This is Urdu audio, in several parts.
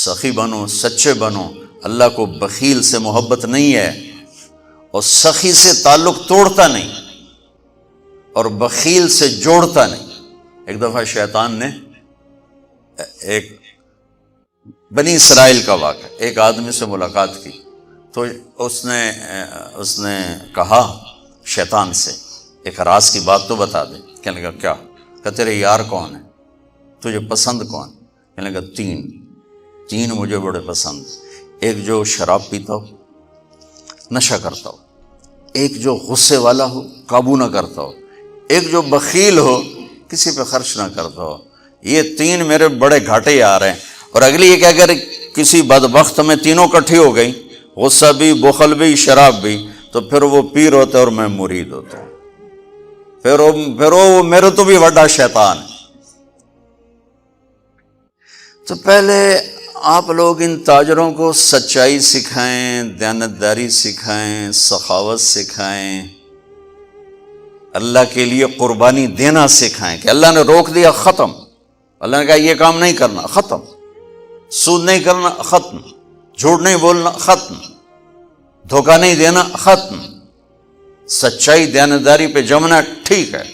سخی بنو، سچے بنو۔ اللہ کو بخیل سے محبت نہیں ہے، اور سخی سے تعلق توڑتا نہیں اور بخیل سے جوڑتا نہیں۔ ایک دفعہ شیطان نے ایک بنی اسرائیل کا واقعہ، ایک آدمی سے ملاقات کی، تو اس نے کہا شیطان سے ایک راز کی بات تو بتا دے۔ کہنے لگا کیا؟ کہ تیرے یار کون ہیں، تجھے پسند کون؟ کہنے لگا تین مجھے بڑے پسند، ایک جو شراب پیتا ہو، نشہ کرتا ہو، ایک جو غصے والا ہو، قابو نہ کرتا ہو، ایک جو بخیل ہو، کسی پہ خرچ نہ کرتا ہو۔ یہ تین میرے بڑے گھاٹے یار ہیں۔ اور اگلی یہ کہ اگر کسی بدبخت میں تینوں کٹھی ہو گئی، غصہ بھی، بخل بھی، شراب بھی، تو پھر وہ پیر ہوتا ہے اور میں مرید ہوتا ہوں، پھر وہ میرے تو بھی بڑا شیطان ہے۔ تو پہلے آپ لوگ ان تاجروں کو سچائی سکھائیں، دیانتداری سکھائیں، سخاوت سکھائیں، اللہ کے لیے قربانی دینا سکھائیں کہ اللہ نے روک دیا، ختم۔ اللہ نے کہا یہ کام نہیں کرنا، ختم۔ سود نہیں کرنا، ختم۔ جھوٹ نہیں بولنا، ختم۔ دھوکہ نہیں دینا، ختم۔ سچائی دیانتداری پہ جمنا ٹھیک ہے،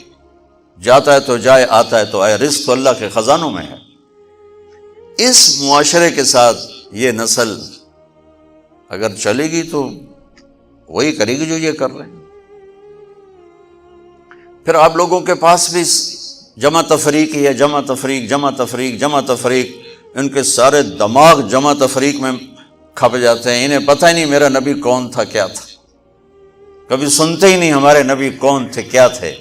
جاتا ہے تو جائے، آتا ہے تو آئے، رزق تو اللہ کے خزانوں میں ہے۔ اس معاشرے کے ساتھ یہ نسل اگر چلے گی تو وہی کرے گی جو یہ کر رہے ہیں۔ پھر آپ لوگوں کے پاس بھی جمع تفریق ہی ہے، جمع تفریق، جمع تفریق، جمع تفریق۔ ان کے سارے دماغ جمع تفریق میں کھپ جاتے ہیں، انہیں پتہ ہی نہیں میرا نبی کون تھا، کیا تھا، کبھی سنتے ہی نہیں ہمارے نبی کون تھے، کیا تھے۔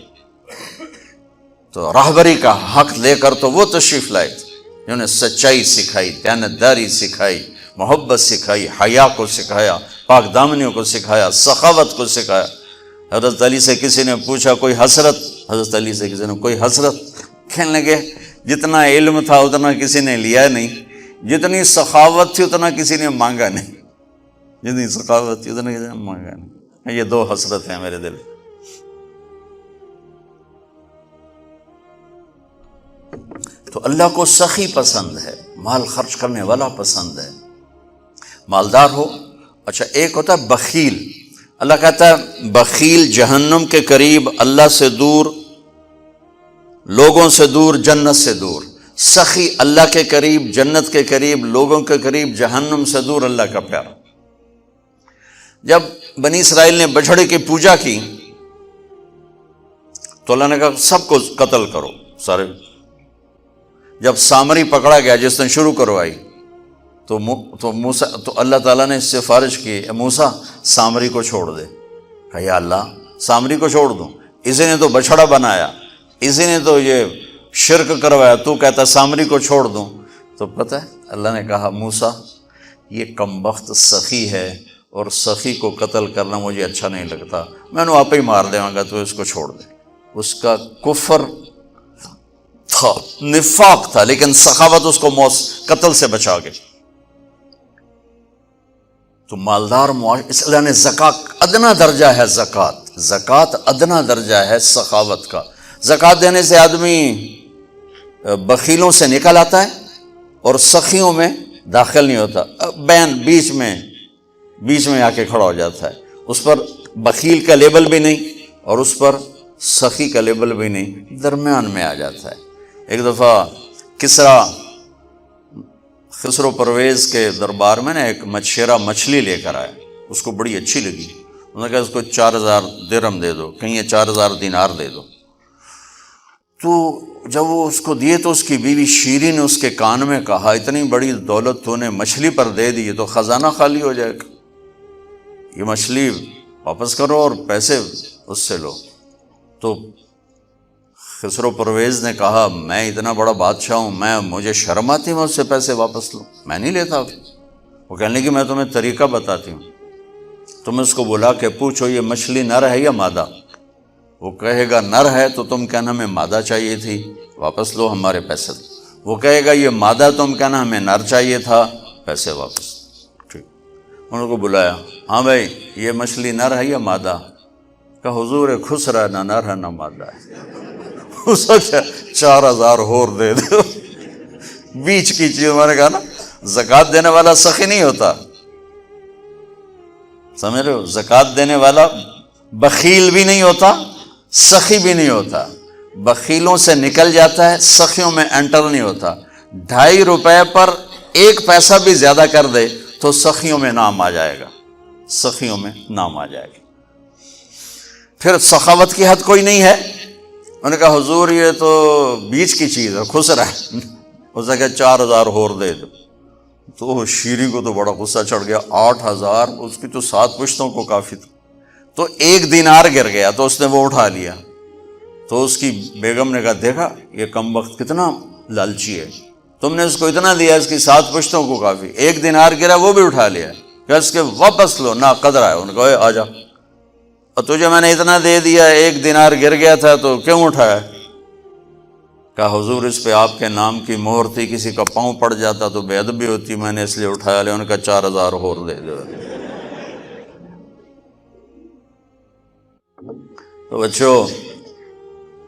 تو راہبری کا حق لے کر تو وہ تشریف لائے تھے جنہوں نے سچائی سکھائی، دیانتداری سکھائی، محبت سکھائی، حیا کو سکھایا، پاک دامنیوں کو سکھایا، سخاوت کو سکھایا۔ حضرت علی سے کسی نے پوچھا کوئی حسرت، حضرت علی سے کسی نے کوئی حسرت، کہنے لگے جتنا علم تھا اتنا کسی نے لیا نہیں، جتنی سخاوت تھی اتنا کسی نے مانگا نہیں، جتنی سخاوت تھی اتنا کسی نے مانگا نہیں۔ یہ دو حسرت ہیں میرے دل۔ تو اللہ کو سخی پسند ہے، مال خرچ کرنے والا پسند ہے، مالدار ہو۔ اچھا ایک ہوتا ہے بخیل، اللہ کہتا ہے بخیل جہنم کے قریب، اللہ سے دور، لوگوں سے دور، جنت سے دور۔ سخی اللہ کے قریب، جنت کے قریب، لوگوں کے قریب، جہنم سے دور، اللہ کا پیارا۔ جب بنی اسرائیل نے بچھڑے کی پوجا کی تو اللہ نے کہا سب کو قتل کرو، سارے۔ جب سامری پکڑا گیا جس نے شروع کروائی تو اللہ تعالیٰ نے اس سے سفارش کی، موسیٰ سامری کو چھوڑ دے۔ کہا یا اللہ سامری کو چھوڑ دوں؟ اسی نے تو بچھڑا بنایا، اسی نے تو یہ شرک کروایا، تو کہتا سامری کو چھوڑ دوں؟ تو پتہ ہے اللہ نے کہا موسیٰ یہ کمبخت سخی ہے اور سخی کو قتل کرنا مجھے اچھا نہیں لگتا، میں نے آپ ہی مار دے گا، تو اس کو چھوڑ دے۔ اس کا کفر تھا، نفاق تھا، لیکن سخاوت اس کو قتل سے بچا گئی۔ تو مالدار اس اللہ نے زکوٰۃ ادنا درجہ ہے، زکوٰۃ ادنا درجہ ہے سخاوت کا۔ زکوٰۃ دینے سے آدمی بخیلوں سے نکل آتا ہے اور سخیوں میں داخل نہیں ہوتا، بیچ میں آ کے کھڑا ہو جاتا ہے۔ اس پر بخیل کا لیبل بھی نہیں اور اس پر سخی کا لیبل بھی نہیں، درمیان میں آ جاتا ہے۔ ایک دفعہ خسرو پرویز کے دربار میں ایک مچھیرا مچھلی لے کر آیا، اس کو بڑی اچھی لگی، انہوں نے کہا اس کو 4000 درہم دے دو، کہیں 4000 دینار دے دو۔ تو جب وہ اس کو دیے تو اس کی بیوی شیریں نے اس کے کان میں کہا اتنی بڑی دولت تو نے مچھلی پر دے دی، تو خزانہ خالی ہو جائے گا، یہ مچھلی واپس کرو اور پیسے اس سے لو۔ تو خسرو پرویز نے کہا میں اتنا بڑا بادشاہ ہوں، مجھے شرم آتی میں اس سے پیسے واپس لوں، میں نہیں لیتا۔ وہ کہنے لگی میں تمہیں طریقہ بتاتی ہوں، تم اس کو بلا کے پوچھو یہ مچھلی نر ہے یا مادہ، وہ کہے گا نر ہے تو تم کہنا ہمیں مادہ چاہیے تھی، واپس لو ہمارے پیسے دو۔ وہ کہے گا یہ مادہ، تم کہنا ہمیں نر چاہیے تھا، پیسے واپس۔ ٹھیک، انہوں کو بلایا، ہاں بھائی یہ مچھلی نر ہے یا مادہ؟ کہ حضور خسرا نہ نر ہے نہ مادہ ہے۔ اس کو 4000 اور دے دو، بیچ کی چیز، میں نے کہا نا زکوٰۃ دینے والا سخی نہیں ہوتا، سمجھ رہے ہو؟ زکوٰۃ دینے والا بخیل بھی نہیں ہوتا، سخی بھی نہیں ہوتا، بخیلوں سے نکل جاتا ہے، سخیوں میں انٹر نہیں ہوتا۔ 2.5 روپے پر 1 پیسہ بھی زیادہ کر دے تو سخیوں میں نام آ جائے گا، سخیوں میں نام آ جائے گا۔ پھر سخاوت کی حد کوئی نہیں ہے۔ انہوں نے کہا حضور یہ تو بیچ کی چیز ہے، خسرا ہے۔ اس نے کہا 4,000 اور دے دو۔ تو شیریں کو تو بڑا غصہ چڑھ گیا، 8,000 اس کی تو 7 پشتوں کو کافی تھا۔ تو 1 دینار گر گیا تو اس نے وہ اٹھا لیا۔ تو اس کی بیگم نے کہا دیکھا یہ کم وقت کتنا لالچی ہے، تم نے اس کو اتنا دیا، اس کی 7 پشتوں کو کافی، 1 دینار گرا وہ بھی اٹھا لیا، کہ اس کے واپس لو، نا قدر ہے۔ ان کو آ جا، اور تجھے میں نے اتنا دے دیا، 1 دینار گر گیا تھا تو کیوں اٹھایا؟ کہا حضور اس پہ آپ کے نام کی مہر تھی، کسی کا پاؤں پڑ جاتا تو بے ادبی ہوتی، میں نے اس لیے اٹھایا لیا۔ ان کا 4,000 اور دے دو۔ تو بچوں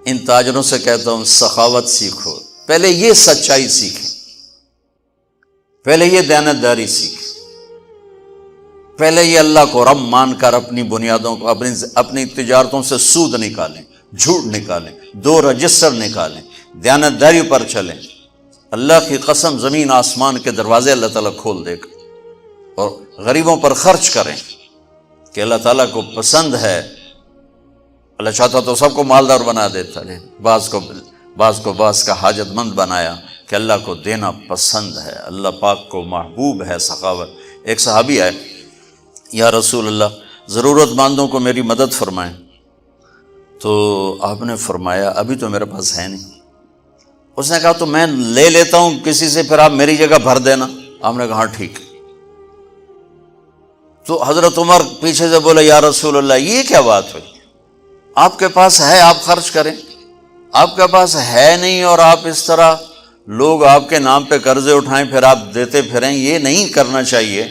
ان تاجروں سے کہتا ہوں سخاوت سیکھو، پہلے یہ سچائی سیکھیں، پہلے یہ دیانتداری سیکھیں، پہلے یہ اللہ کو رب مان کر اپنی بنیادوں کو، اپنی تجارتوں سے سود نکالیں، جھوٹ نکالیں، 2 رجسٹر نکالیں، دیانتداری پر چلیں۔ اللہ کی قسم زمین آسمان کے دروازے اللہ تعالیٰ کھول دے گا۔ اور غریبوں پر خرچ کریں کہ اللہ تعالیٰ کو پسند ہے۔ اللہ چاہتا تو سب کو مالدار بنا دیتا، لیکن بعض کا حاجت مند بنایا کہ اللہ کو دینا پسند ہے، اللہ پاک کو محبوب ہے سخاوت۔ ایک صحابی آئے، یا رسول اللہ ضرورت مندوں کو میری مدد فرمائیں۔ تو آپ نے فرمایا ابھی تو میرے پاس ہے نہیں۔ اس نے کہا تو میں لے لیتا ہوں کسی سے، پھر آپ میری جگہ بھر دینا۔ آپ نے کہا ہاں ٹھیک۔ تو حضرت عمر پیچھے سے بولے یا رسول اللہ یہ کیا بات ہوئی؟ آپ کے پاس ہے آپ خرچ کریں، آپ کے پاس ہے نہیں اور آپ اس طرح لوگ آپ کے نام پہ قرضے اٹھائیں پھر آپ دیتے پھریں، یہ نہیں کرنا چاہیے۔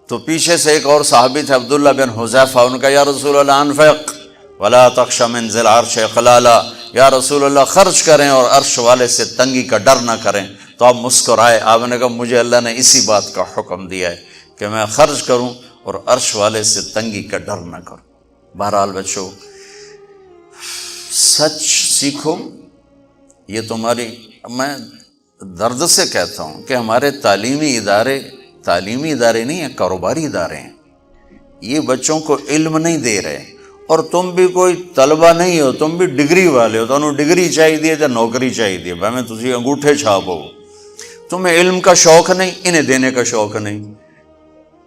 تو پیچھے سے ایک اور صحابی تھے عبداللہ بن حذیفہ، ان کا یا رسول اللہ انفق ولا تخش من ذی العرش خلالا، یا رسول اللہ خرچ کریں اور عرش والے سے تنگی کا ڈر نہ کریں۔ تو آپ مسکرائے، آپ نے کہا مجھے اللہ نے اسی بات کا حکم دیا ہے کہ میں خرچ کروں اور عرش والے سے تنگی کا ڈر نہ کروں۔ بہرحال بچوں سچ سیکھو، یہ تمہاری، میں درد سے کہتا ہوں کہ ہمارے تعلیمی ادارے نہیں ہیں، کاروباری ادارے ہیں۔ یہ بچوں کو علم نہیں دے رہے، اور تم بھی کوئی طلبہ نہیں ہو، تم بھی ڈگری والے ہو، تو انہوں ڈگری چاہیے یا نوکری چاہیے، میں تجھے انگوٹھے چھاپو۔ تمہیں علم کا شوق نہیں، انہیں دینے کا شوق نہیں،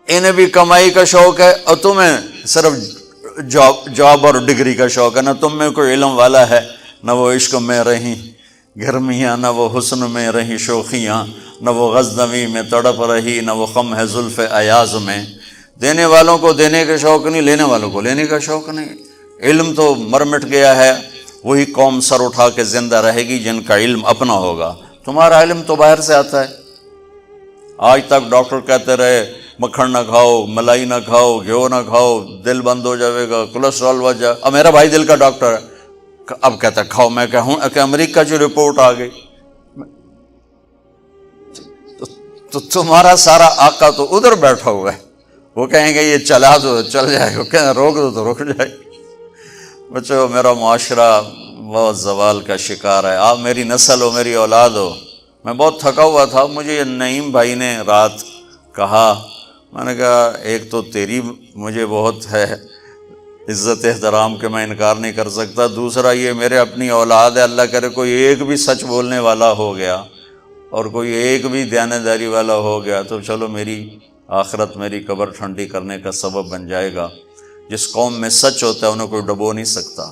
انہیں بھی کمائی کا شوق ہے اور تمہیں صرف جاب اور ڈگری کا شوق ہے۔ نہ تم میں کوئی علم والا ہے، نہ وہ عشق میں رہیں گرمیاں، نہ وہ حسن میں رہیں شوخیاں، نہ وہ غزنوی میں تڑپ رہی، نہ وہ خم ہے زلف ایاز میں۔ دینے والوں کو دینے کا شوق نہیں، لینے والوں کو لینے کا شوق نہیں۔ علم تو مر مٹ گیا ہے، وہی قوم سر اٹھا کے زندہ رہے گی جن کا علم اپنا ہوگا۔ تمہارا علم تو باہر سے آتا ہے۔ آج تک ڈاکٹر کہتے رہے مکھن نہ کھاؤ، ملائی نہ کھاؤ، گھیو نہ کھاؤ، دل بند ہو جائے گا، کولیسٹرول بڑھ جائے۔ اب میرا بھائی دل کا ڈاکٹر ہے، اب کہتا ہے کھاؤ، میں کہوں کہ امریکہ کی رپورٹ آ گئی، تو تمہارا سارا آقا تو ادھر بیٹھا ہوا ہے، وہ کہیں گے یہ چلا دو چل جائے گا، کہیں روک دو تو رک جائے گا۔ بچوں میرا معاشرہ بہت زوال کا شکار ہے، آپ میری نسل ہو، میری اولاد ہو۔ میں بہت تھکا ہوا تھا، مجھے یہ نعیم بھائی نے رات کہا، میں نے کہا ایک تو تیری مجھے بہت ہے عزت احترام کہ میں انکار نہیں کر سکتا، دوسرا یہ میرے اپنی اولاد ہے، اللہ کرے کوئی ایک بھی سچ بولنے والا ہو گیا اور کوئی ایک بھی دیانتداری والا ہو گیا تو چلو میری آخرت، میری قبر ٹھنڈی کرنے کا سبب بن جائے گا۔ جس قوم میں سچ ہوتا ہے انہیں کوئی ڈبو نہیں سکتا،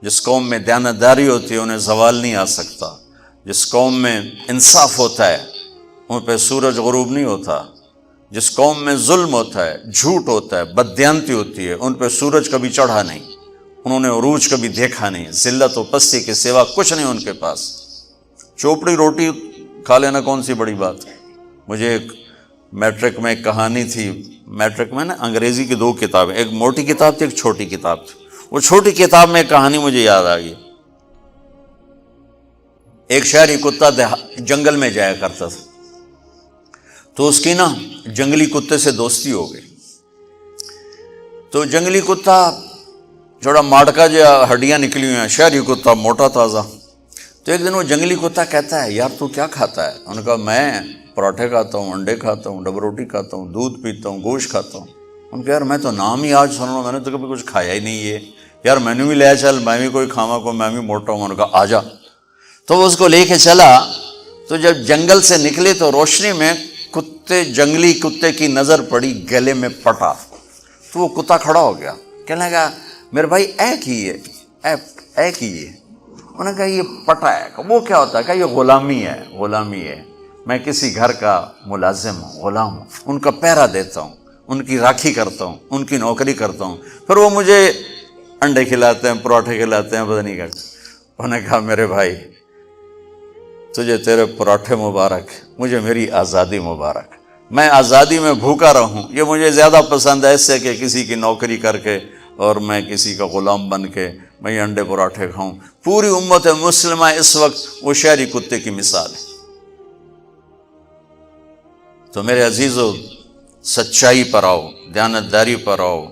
جس قوم میں دیانتداری ہوتی ہے انہیں زوال نہیں آ سکتا، جس قوم میں انصاف ہوتا ہے ان پہ سورج غروب نہیں ہوتا، جس قوم میں ظلم ہوتا ہے، جھوٹ ہوتا ہے، بددیانتی ہوتی ہے، ان پہ سورج کبھی چڑھا نہیں، انہوں نے عروج کبھی دیکھا نہیں، ذلت و پستی کے سوا کچھ نہیں ان کے پاس۔ چوپڑی روٹی کھا لینا کون سی بڑی بات۔ مجھے ایک میٹرک میں ایک کہانی تھی، میٹرک میں نا انگریزی کی 2 کتابیں، ایک موٹی کتاب تھی ایک چھوٹی کتاب تھی، وہ چھوٹی کتاب میں ایک کہانی مجھے یاد آ گئی۔ ایک شہری کتا جنگل میں جایا کرتا تھا، تو اس کی نا جنگلی کتے سے دوستی ہو گئی. تو جنگلی کتا تھوڑا ماڑکا جو ہڈیاں نکلی ہوئی ہیں، شہری کتا موٹا تازہ. تو ایک دن وہ جنگلی کتا کہتا ہے یار تو کیا کھاتا ہے؟ انہوں نے کہا میں پراٹھے کھاتا ہوں، انڈے کھاتا ہوں، ڈبل روٹی کھاتا ہوں، دودھ پیتا ہوں، گوشت کھاتا ہوں. ان کہ یار میں تو نام ہی آج سن رہا ہوں، میں نے تو کبھی کچھ کھایا ہی نہیں ہے یار، میں نے بھی لے چل، میں بھی کوئی کھاوا کو، میں بھی موٹا ہوں. انہوں نے کہا آ جا. تو وہ اس کو لے کے چلا. تو جب جنگل سے نکلے تو روشنی میں جنگلی کتے کی نظر پڑی گلے میں پٹا. تو وہ کتا کھڑا ہو گیا، کہنے لگا میرے بھائی اے کی ہے، اے کی ہے. انہوں نے کہا یہ پٹا ہے. وہ کیا ہوتا ہے؟ کہ یہ غلامی ہے، غلامی ہے. میں کسی گھر کا ملازم ہوں، غلام ہوں، ان کا پہرا دیتا ہوں، ان کی راکھی کرتا ہوں، ان کی نوکری کرتا ہوں، پھر وہ مجھے انڈے کھلاتے ہیں، پراٹھے کھلاتے ہیں، پتہ نہیں کیا. انہوں نے کہا میرے بھائی تجھے تیرے پراٹھے مبارک، مجھے میری آزادی مبارک. میں آزادی میں بھوکا رہوں یہ مجھے زیادہ پسند ہے اس سے کہ کسی کی نوکری کر کے اور میں کسی کا غلام بن کے میں یہ انڈے پراٹھے کھاؤں. پوری امت مسلمہ اس وقت وہ شہری کتے کی مثال ہے. تو میرے عزیزو، سچائی پر آؤ، دیانتداری پر آؤ،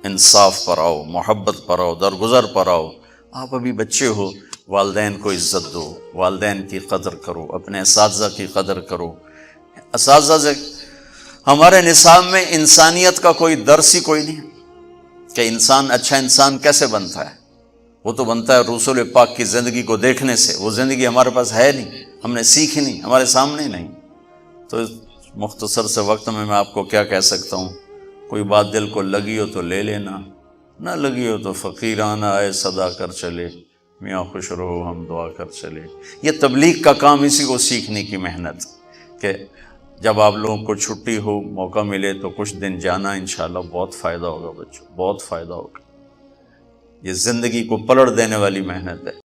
انصاف پر آؤ، محبت پر آؤ، درگزر پر آؤ. آپ ابھی بچے ہو، والدین کو عزت دو، والدین کی قدر کرو، اپنے اساتذہ کی قدر کرو. اساتذہ سے ہمارے نصاب میں انسانیت کا کوئی درس ہی کوئی نہیں کہ انسان اچھا انسان کیسے بنتا ہے. وہ تو بنتا ہے رسول پاک کی زندگی کو دیکھنے سے. وہ زندگی ہمارے پاس ہے نہیں، ہم نے سیکھی نہیں، ہمارے سامنے نہیں. تو مختصر سے وقت میں آپ کو کیا کہہ سکتا ہوں، کوئی بات دل کو لگی ہو تو لے لینا، نہ لگی ہو تو فقیرانہ آئے صدا کر چلے، میاں خوش رہو ہم دعا کر چلے. یہ تبلیغ کا کام اسی کو سیکھنے کی محنت کہ جب آپ لوگوں کو چھٹی ہو، موقع ملے تو کچھ دن جانا، انشاءاللہ بہت فائدہ ہوگا بچوں، بہت فائدہ ہوگا. یہ زندگی کو پلٹ دینے والی محنت ہے.